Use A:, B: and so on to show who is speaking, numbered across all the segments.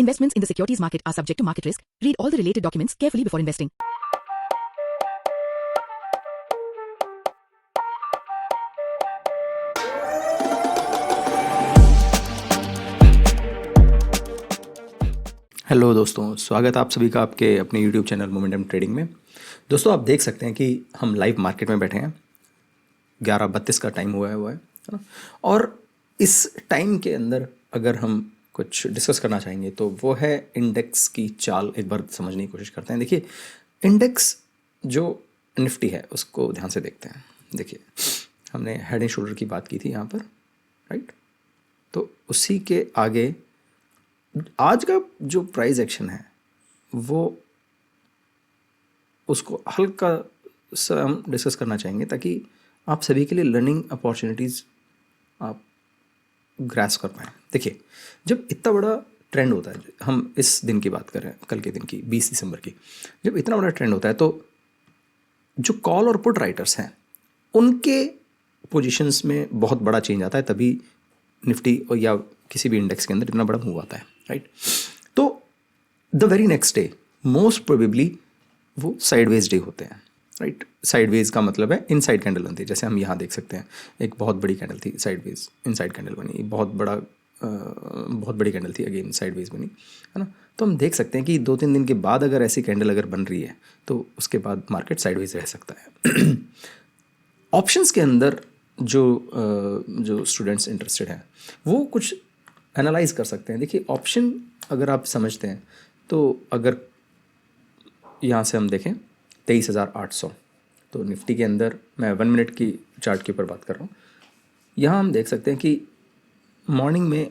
A: Investments in the securities market are subject to market risk. Read all the related documents carefully before investing.
B: Hello दोस्तों, स्वागत है आप सभी का आपके अपने YouTube चैनल मोमेंटम ट्रेडिंग में। दोस्तों, आप देख सकते हैं कि हम लाइव मार्केट में बैठे हैं। 11:32 का टाइम हुआ है ना। और इस टाइम के अंदर अगर हम कुछ डिस्कस करना चाहेंगे तो वो है इंडेक्स की चाल। एक बार समझने की कोशिश करते हैं। देखिए, इंडेक्स जो निफ्टी है उसको ध्यान से देखते हैं। देखिए, हमने हेड एंड शोल्डर की बात की थी यहाँ पर, राइट। तो उसी के आगे आज का जो प्राइस एक्शन है वो उसको हल्का सा हम डिस्कस करना चाहेंगे ताकि आप सभी के लिए लर्निंग अपॉर्चुनिटीज़ आप ग्रास्प कर पाएँ। देखिए, जब इतना बड़ा ट्रेंड होता है, हम इस दिन की बात कर रहे हैं, कल के दिन की 20 दिसंबर की, जब इतना बड़ा ट्रेंड होता है तो जो कॉल और पुट राइटर्स हैं उनके पोजीशंस में बहुत बड़ा चेंज आता है, तभी निफ्टी और या किसी भी इंडेक्स के अंदर इतना बड़ा मूव आता है, राइट। तो the very next day most probably वो साइडवेज डे होते हैं, राइट। साइडवेज का मतलब है इनसाइड कैंडल बनती है, जैसे हम यहाँ देख सकते हैं। एक बहुत बड़ी कैंडल थी, साइडवेज इनसाइड कैंडल बनी। बहुत बड़ी कैंडल थी, अगेन साइडवेज बनी, है ना। तो हम देख सकते हैं कि 2-3 दिन के बाद अगर ऐसी कैंडल अगर बन रही है तो उसके बाद मार्केट साइडवेज रह सकता है। ऑप्शंस के अंदर जो स्टूडेंट्स इंटरेस्टेड हैं वो कुछ एनालाइज कर सकते हैं। देखिए, ऑप्शन अगर आप समझते हैं तो अगर यहाँ से हम देखें 23,800, तो निफ्टी के अंदर मैं 1 मिनट की चार्ट के ऊपर बात कर रहा हूँ। यहाँ हम देख सकते हैं कि मॉर्निंग में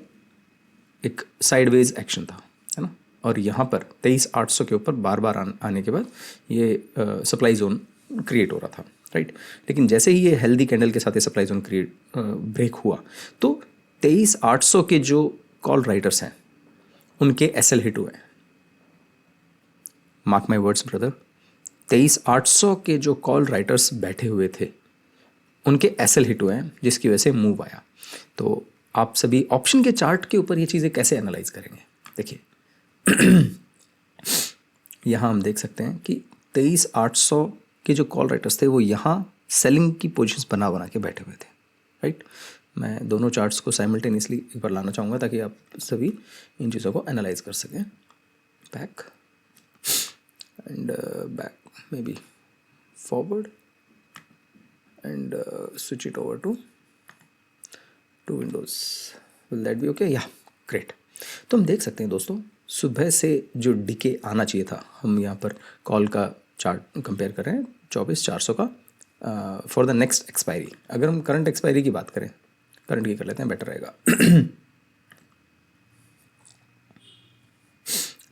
B: एक साइडवेज एक्शन था, है ना। और यहाँ पर 23,800 के ऊपर बार बार आने के बाद ये सप्लाई जोन क्रिएट हो रहा था, राइट। लेकिन जैसे ही ये हेल्दी कैंडल के साथ ये सप्लाई जोन ब्रेक हुआ तो 23,800 के जो कॉल राइटर्स हैं उनके एसएल हिट हुए। मार्क माई वर्ड्स ब्रदर, 23,800 के जो कॉल राइटर्स बैठे हुए थे उनके एसएल हिट हुए हैं, जिसकी वजह से मूव आया। तो आप सभी ऑप्शन के चार्ट के ऊपर ये चीज़ें कैसे एनालाइज करेंगे? देखिए, यहाँ हम देख सकते हैं कि 23,800 के जो कॉल राइटर्स थे वो यहाँ सेलिंग की पोजीशंस बना के बैठे हुए थे, राइट। मैं दोनों चार्ट्स को साइमल्टेनियसली एक बार लाना चाहूँगा ताकि आप सभी इन चीज़ों को एनालाइज कर सकें। Back and back, maybe forward and switch it over to Windows. Will that be okay? या ग्रेट। तो हम देख सकते हैं दोस्तों, सुबह से जो डीके आना चाहिए था, हम यहाँ पर कॉल का चार्ट कंपेयर कर रहे हैं 24,400 का फॉर द नेक्स्ट एक्सपायरी। अगर हम करंट एक्सपायरी की बात करें, करंट की कर लेते हैं, बेटर रहेगा।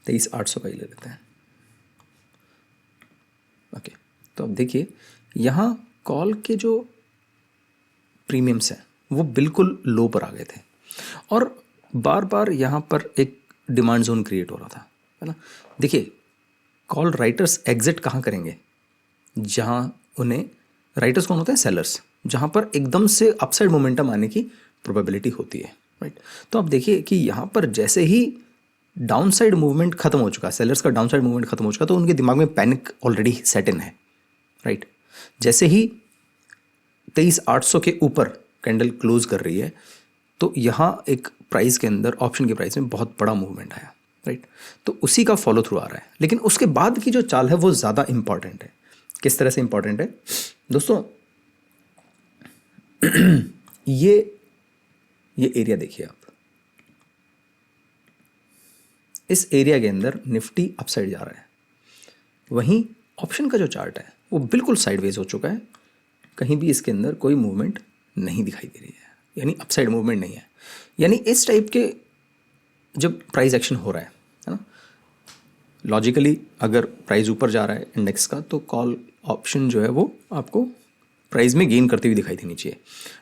B: 23,800 का ही ले लेते हैं, ओके। तो अब देखिए, यहाँ कॉल के जो प्रीमियम्स हैं वो बिल्कुल लो पर आ गए थे और बार बार यहाँ पर एक डिमांड जोन क्रिएट हो रहा था, है ना। देखिए, कॉल राइटर्स एग्जिट कहाँ करेंगे? जहाँ उन्हें, राइटर्स कौन होते हैं? सेलर्स, जहाँ पर एकदम से अपसाइड मोमेंटम आने की प्रोबेबिलिटी होती है, राइट। तो आप देखिए कि यहाँ पर जैसे ही डाउनसाइड मूवमेंट खत्म हो चुका, सेलर्स का डाउनसाइड मूवमेंट खत्म हो चुका, तो उनके दिमाग में पैनिक ऑलरेडी सेट इन है, राइट। जैसे ही 23,800 के ऊपर कैंडल क्लोज कर रही है तो यहाँ एक प्राइस के अंदर, ऑप्शन के प्राइस में बहुत बड़ा मूवमेंट आया, राइट। तो उसी का फॉलो थ्रू आ रहा है। लेकिन उसके बाद की जो चाल है वो ज़्यादा इंपॉर्टेंट है। किस तरह से इंपॉर्टेंट है दोस्तों? ये एरिया देखिए आप, इस एरिया के अंदर निफ्टी अपसाइड जा रहा है, वहीं ऑप्शन का जो चार्ट है वो बिल्कुल साइडवेज हो चुका है। कहीं भी इसके अंदर कोई मूवमेंट नहीं दिखाई दे रही है, यानी अपसाइड मूवमेंट नहीं है। यानी इस टाइप के जब प्राइस एक्शन हो रहा है ना, लॉजिकली अगर प्राइस ऊपर जा रहा है इंडेक्स का तो कॉल ऑप्शन जो है वो आपको प्राइस में गेन करती हुई दिखाई देनी चाहिए।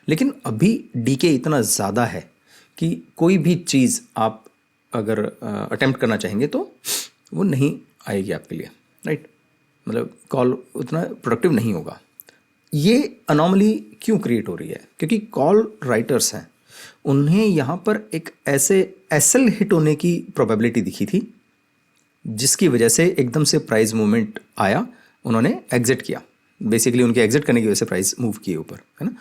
B: लेकिन अभी डीके इतना ज़्यादा है कि कोई भी चीज़ आप अगर अटेम्प्ट करना चाहेंगे तो वो नहीं आएगी आपके लिए, राइट। मतलब कॉल उतना प्रोडक्टिव नहीं होगा। ये अनॉमली क्यों क्रिएट हो रही है? क्योंकि कॉल राइटर्स हैं उन्हें यहाँ पर एक ऐसे एसएल हिट होने की प्रोबेबिलिटी दिखी थी जिसकी वजह से एकदम से प्राइस मूवमेंट आया, उन्होंने एग्जिट किया। बेसिकली उनके एग्जिट करने की वजह से प्राइस मूव किए ऊपर, है ना।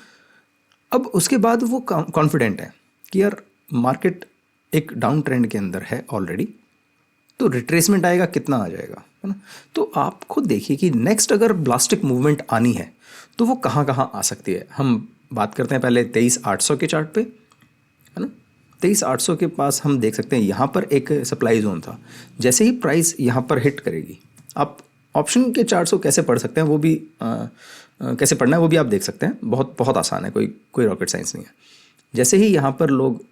B: अब उसके बाद वो कॉन्फिडेंट है कि यार मार्केट एक डाउन ट्रेंड के अंदर है ऑलरेडी, तो रिट्रेसमेंट आएगा, कितना आ जाएगा, है ना। तो आप खुद देखिए कि नेक्स्ट अगर ब्लास्टिक मूवमेंट आनी है तो वो कहाँ कहाँ आ सकती है। हम बात करते हैं पहले 23,800 के चार्ट पे, है ना। 23,800 के पास हम देख सकते हैं यहाँ पर एक सप्लाई जोन था। जैसे ही प्राइस यहाँ पर हिट करेगी, आप ऑप्शन के चार्ट्स को कैसे पढ़ सकते हैं वो भी कैसे पढ़ना है वो भी आप देख सकते हैं। बहुत बहुत आसान है, कोई रॉकेट साइंस नहीं है। जैसे ही यहाँ पर लोग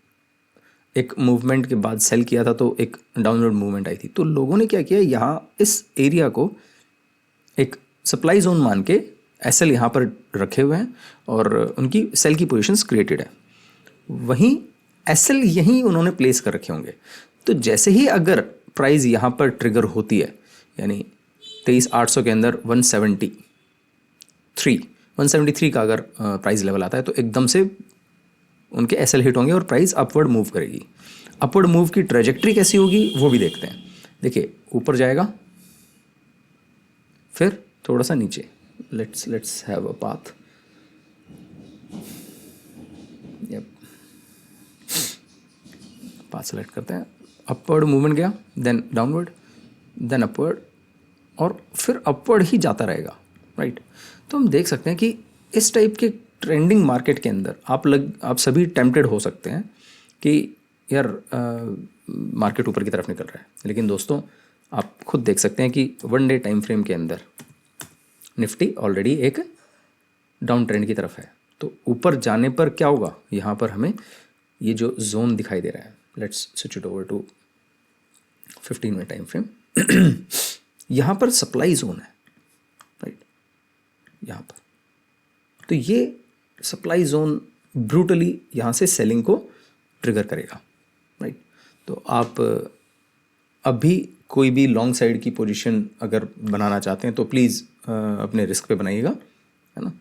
B: एक मूवमेंट के बाद सेल किया था तो एक डाउनवर्ड मूवमेंट आई थी, तो लोगों ने क्या किया, यहाँ इस एरिया को एक सप्लाई जोन मान के एसएल यहाँ पर रखे हुए हैं और उनकी सेल की पोजीशंस क्रिएटेड है। वहीं एसएल यहीं उन्होंने प्लेस कर रखे होंगे। तो जैसे ही अगर प्राइस यहाँ पर ट्रिगर होती है, यानी 23,800 के अंदर 173 का अगर प्राइस लेवल आता है, तो एकदम से उनके एसएल हिट होंगे और प्राइस अपवर्ड मूव करेगी। अपवर्ड मूव की ट्रेजेक्ट्री कैसी होगी वो भी देखते हैं। देखिए ऊपर जाएगा, फिर थोड़ा सा नीचे, let's have a path. Path select करते हैं, अपवर्ड मूवमेंट गया, देन डाउनवर्ड, देन अपवर्ड, और फिर अपवर्ड ही जाता रहेगा, राइट। तो हम देख सकते हैं कि इस टाइप के ट्रेंडिंग मार्केट के अंदर आप सभी टेम्प्टेड हो सकते हैं कि यार मार्केट ऊपर की तरफ निकल रहा है, लेकिन दोस्तों आप खुद देख सकते हैं कि 1 डे टाइम फ्रेम के अंदर निफ्टी ऑलरेडी एक डाउन ट्रेंड की तरफ है। तो ऊपर जाने पर क्या होगा, यहाँ पर हमें ये जो जोन दिखाई दे रहा है, let's switch it over to 15 minute time frame. यहाँ पर सप्लाई जोन है, राइट, यहाँ पर। तो ये सप्लाई जोन ब्रूटली यहाँ से सेलिंग को ट्रिगर करेगा, राइट। तो आप अभी कोई भी लॉन्ग साइड की पोजीशन अगर बनाना चाहते हैं तो प्लीज़ अपने रिस्क पे बनाइएगा, है ना।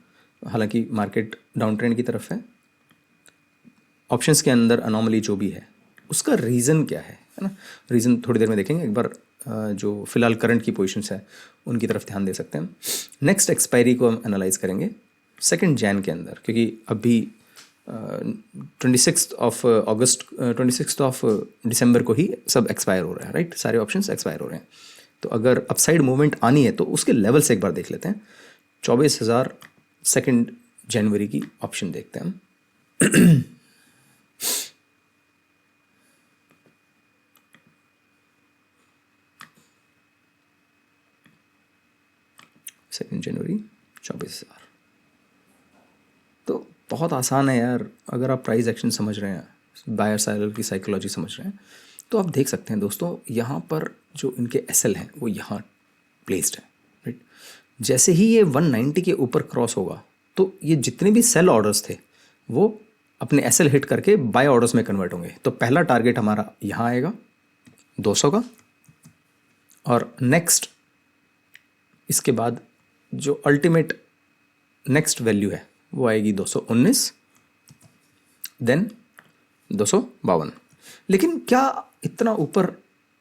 B: हालांकि मार्केट डाउन ट्रेंड की तरफ है, ऑप्शंस के अंदर अनोमली जो भी है उसका रीज़न क्या है ना, रीज़न थोड़ी देर में देखेंगे। एक बार जो फिलहाल करंट की पोजीशंस है उनकी तरफ ध्यान दे सकते हैं। नेक्स्ट एक्सपायरी को हम एनालाइज करेंगे 2 जैन के अंदर, क्योंकि अभी 26 दिसंबर को ही सब एक्सपायर हो रहा है, राइट। सारे ऑप्शंस एक्सपायर हो रहे हैं। तो अगर अपसाइड मूवमेंट आनी है तो उसके लेवल से एक बार देख लेते हैं। 24,000 2 जनवरी की ऑप्शन देखते हैं हम। 2 जनवरी 24,000। तो बहुत आसान है यार, अगर आप प्राइस एक्शन समझ रहे हैं, बायर सेलर की साइकोलॉजी समझ रहे हैं, तो आप देख सकते हैं दोस्तों यहाँ पर जो इनके एसएल हैं वो यहाँ प्लेस्ड है, राइट। जैसे ही ये 190 के ऊपर क्रॉस होगा तो ये जितने भी सेल ऑर्डर्स थे वो अपने एसएल हिट करके बाय ऑर्डर्स में कन्वर्ट होंगे। तो पहला टारगेट हमारा यहाँ आएगा 200 का, और नेक्स्ट इसके बाद जो अल्टीमेट नेक्स्ट वैल्यू है वो आएगी 219, देन 252। लेकिन क्या इतना ऊपर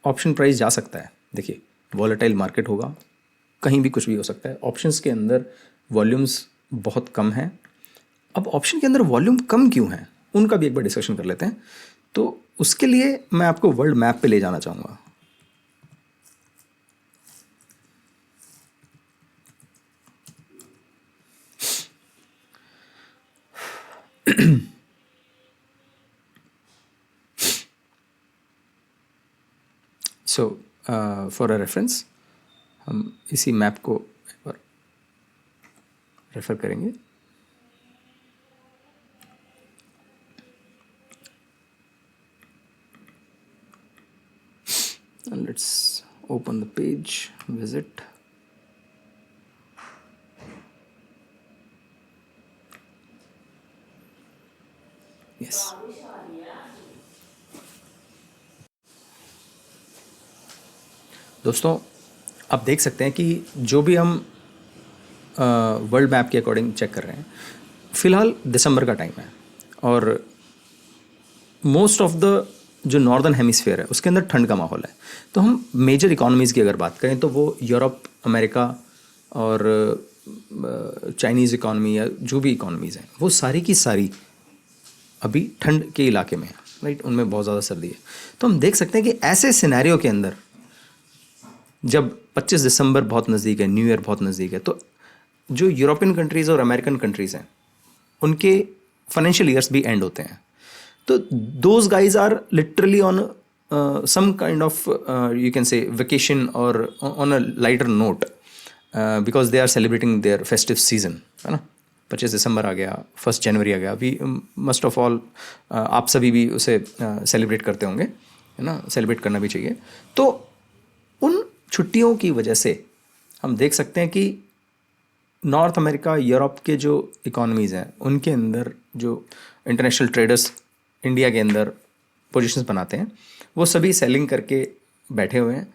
B: ऑप्शन प्राइस जा सकता है? देखिए वॉलेटाइल मार्केट होगा, कहीं भी कुछ भी हो सकता है। ऑप्शंस के अंदर वॉल्यूम्स बहुत कम हैं। अब ऑप्शन के अंदर वॉल्यूम कम क्यों है उनका भी एक बार डिस्कशन कर लेते हैं। तो उसके लिए मैं आपको वर्ल्ड मैप पे ले जाना चाहूँगा। सो फॉर अ रेफरेंस हम इसी मैप को एक बार रेफर करेंगे। Let's open the page, visit. Yes, दोस्तों आप देख सकते हैं कि जो भी हम वर्ल्ड मैप के अकॉर्डिंग चेक कर रहे हैं, फ़िलहाल दिसंबर का टाइम है और मोस्ट ऑफ द जो नॉर्दर्न हेमिस्फीयर है उसके अंदर ठंड का माहौल है। तो हम मेजर इकोनॉमीज़ की अगर बात करें तो वो यूरोप, अमेरिका और चाइनीज़ इकॉनमी या जो भी इकॉनमीज़ हैं वो सारी की सारी अभी ठंड के इलाके में है, राइट। उनमें बहुत ज़्यादा सर्दी है। तो हम देख सकते हैं कि ऐसे सिनेरियो के अंदर जब 25 दिसंबर बहुत नज़दीक है, न्यू ईयर बहुत नज़दीक है, तो जो यूरोपियन कंट्रीज़ और अमेरिकन कंट्रीज़ हैं उनके फाइनेंशियल ईयर्स भी एंड होते हैं। तो those guys are literally on some kind of you can say vacation or on a lighter note because they are celebrating their festive season, है ना। 25 दिसंबर आ गया, 1 जनवरी आ गया, अभी मस्ट ऑफ ऑल आप सभी भी उसे सेलिब्रेट करते होंगे, है ना। सेलिब्रेट करना भी चाहिए। तो उन छुट्टियों की वजह से हम देख सकते हैं कि नॉर्थ अमेरिका, यूरोप के जो इकोनॉमीज़ हैं उनके अंदर जो इंटरनेशनल ट्रेडर्स इंडिया के अंदर पोजीशंस बनाते हैं वो सभी सेलिंग करके बैठे हुए हैं।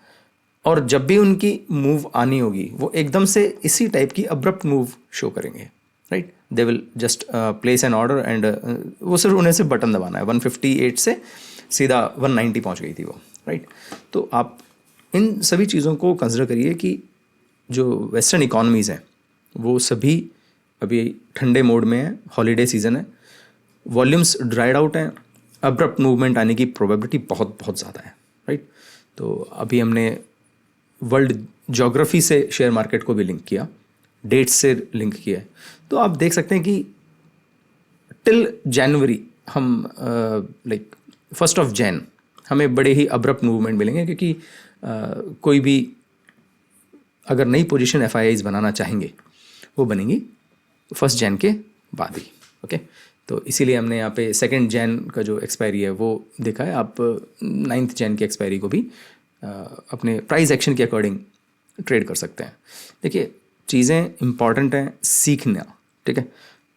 B: और जब भी उनकी मूव आनी होगी वो एकदम से इसी टाइप की अब्रप्ट मूव शो करेंगे, right. They will just place N order and वो सिर्फ उन्हें सिर्फ बटन दबाना है। 158 से सीधा 190 पहुंच गई थी वो, राइट। तो आप इन सभी चीज़ों को कंसिडर करिए कि जो वेस्टर्न इकॉनमीज़ हैं वो सभी अभी ठंडे मोड में है, हॉलीडे सीज़न है, वॉल्यूम्स ड्राइड आउट हैं, अब्रप्ट मूवमेंट आने की प्रोबेबिलिटी बहुत बहुत ज़्यादा है, राइट। तो अभी हमने वर्ल्ड ज्योग्राफी से शेयर मार्केट को भी लिंक किया, डेट्स से लिंक किया है। तो आप देख सकते हैं कि टिल जनवरी हम लाइक 1 जैन हमें बड़े ही अब्रप्ट मूवमेंट मिलेंगे, क्योंकि कोई भी अगर नई पोजीशन FIIs बनाना चाहेंगे वो बनेंगी 1 जैन के बाद ही, ओके। तो इसीलिए हमने यहाँ पे 2 जैन का जो एक्सपायरी है वो देखा है। आप 9 जैन की एक्सपायरी को भी अपने प्राइस एक्शन के अकॉर्डिंग ट्रेड कर सकते हैं। देखिए चीज़ें इंपॉर्टेंट हैं, सीखना, ठीक है।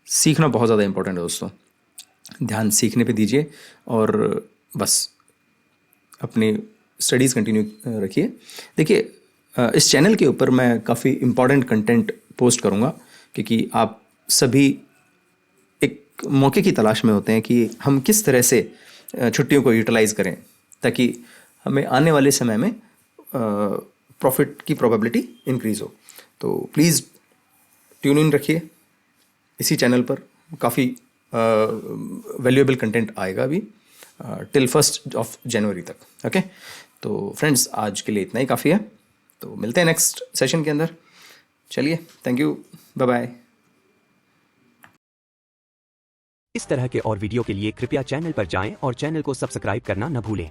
B: सीखना बहुत ज़्यादा इंपॉर्टेंट है दोस्तों, ध्यान सीखने पे दीजिए और बस अपनी स्टडीज़ कंटिन्यू रखिए। देखिए इस चैनल के ऊपर मैं काफ़ी इंपॉर्टेंट कंटेंट पोस्ट करूँगा, क्योंकि आप सभी एक मौके की तलाश में होते हैं कि हम किस तरह से छुट्टियों को यूटिलाइज़ करें ताकि हमें आने वाले समय में प्रॉफिट की प्रोबेबिलिटी इंक्रीज़ हो। तो प्लीज़ ट्यून इन रखिए इसी चैनल पर, काफ़ी वैल्यूएबल कंटेंट आएगा अभी टिल 1 जनवरी तक, ओके। तो फ्रेंड्स आज के लिए इतना ही काफ़ी है, तो मिलते हैं नेक्स्ट सेशन के अंदर। चलिए, थैंक यू, बाय बाय।
C: इस तरह के और वीडियो के लिए कृपया चैनल पर जाएं और चैनल को सब्सक्राइब करना न भूलें।